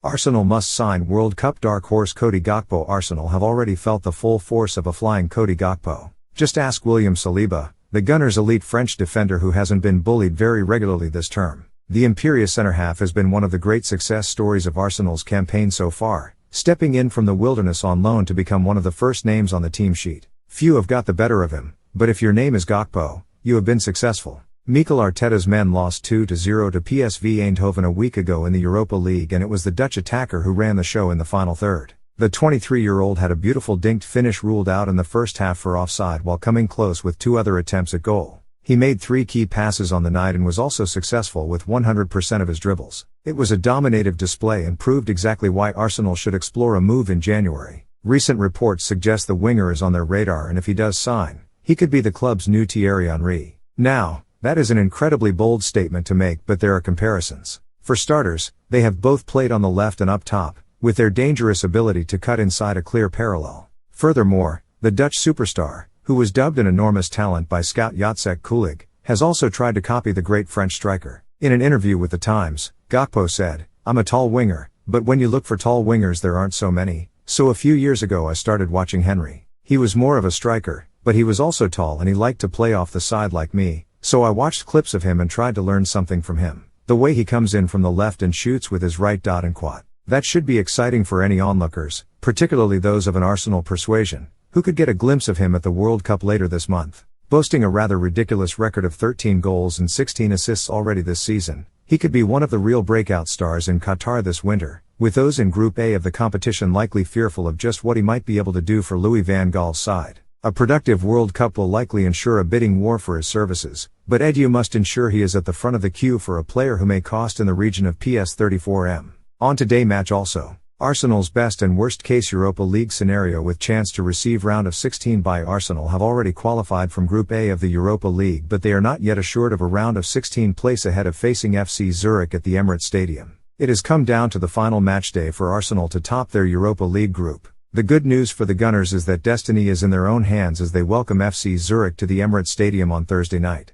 Arsenal must sign World Cup dark horse Cody Gakpo. Arsenal have already felt the full force of a flying Cody Gakpo. Just ask William Saliba, the Gunners' elite French defender who hasn't been bullied very regularly this term. The imperious centre-half has been one of the great success stories of Arsenal's campaign so far, stepping in from the wilderness on loan to become one of the first names on the team sheet. Few have got the better of him, but if your name is Gakpo, you have been successful. Mikel Arteta's men lost 2-0 to PSV Eindhoven a week ago in the Europa League, and it was the Dutch attacker who ran the show in the final third. The 23-year-old had a beautiful dinked finish ruled out in the first half for offside while coming close with 2 other attempts at goal. He made 3 key passes on the night and was also successful with 100% of his dribbles. It was a dominative display and proved exactly why Arsenal should explore a move in January. Recent reports suggest the winger is on their radar, and if he does sign, he could be the club's new Thierry Henry. Now, that is an incredibly bold statement to make, but there are comparisons. For starters, they have both played on the left and up top, with their dangerous ability to cut inside a clear parallel. Furthermore, the Dutch superstar, who was dubbed an enormous talent by scout Jacek Kulig, has also tried to copy the great French striker. In an interview with The Times, Gakpo said, "I'm a tall winger, but when you look for tall wingers there aren't so many, so a few years ago I started watching Henry. He was more of a striker, but he was also tall and he liked to play off the side like me. So I watched clips of him and tried to learn something from him. The way he comes in from the left and shoots with his right dot and quad. That should be exciting for any onlookers, particularly those of an Arsenal persuasion, who could get a glimpse of him at the World Cup later this month." Boasting a rather ridiculous record of 13 goals and 16 assists already this season, he could be one of the real breakout stars in Qatar this winter, with those in Group A of the competition likely fearful of just what he might be able to do for Louis van Gaal's side. A productive World Cup will likely ensure a bidding war for his services, but Edu must ensure he is at the front of the queue for a player who may cost in the region of PS 34M. On today match also, Arsenal's best and worst case Europa League scenario with chance to receive round of 16 by Arsenal have already qualified from Group A of the Europa League, but they are not yet assured of a round of 16 place ahead of facing FC Zurich at the Emirates Stadium. It has come down to the final match day for Arsenal to top their Europa League group. The good news for the Gunners is that destiny is in their own hands as they welcome FC Zurich to the Emirates Stadium on Thursday night.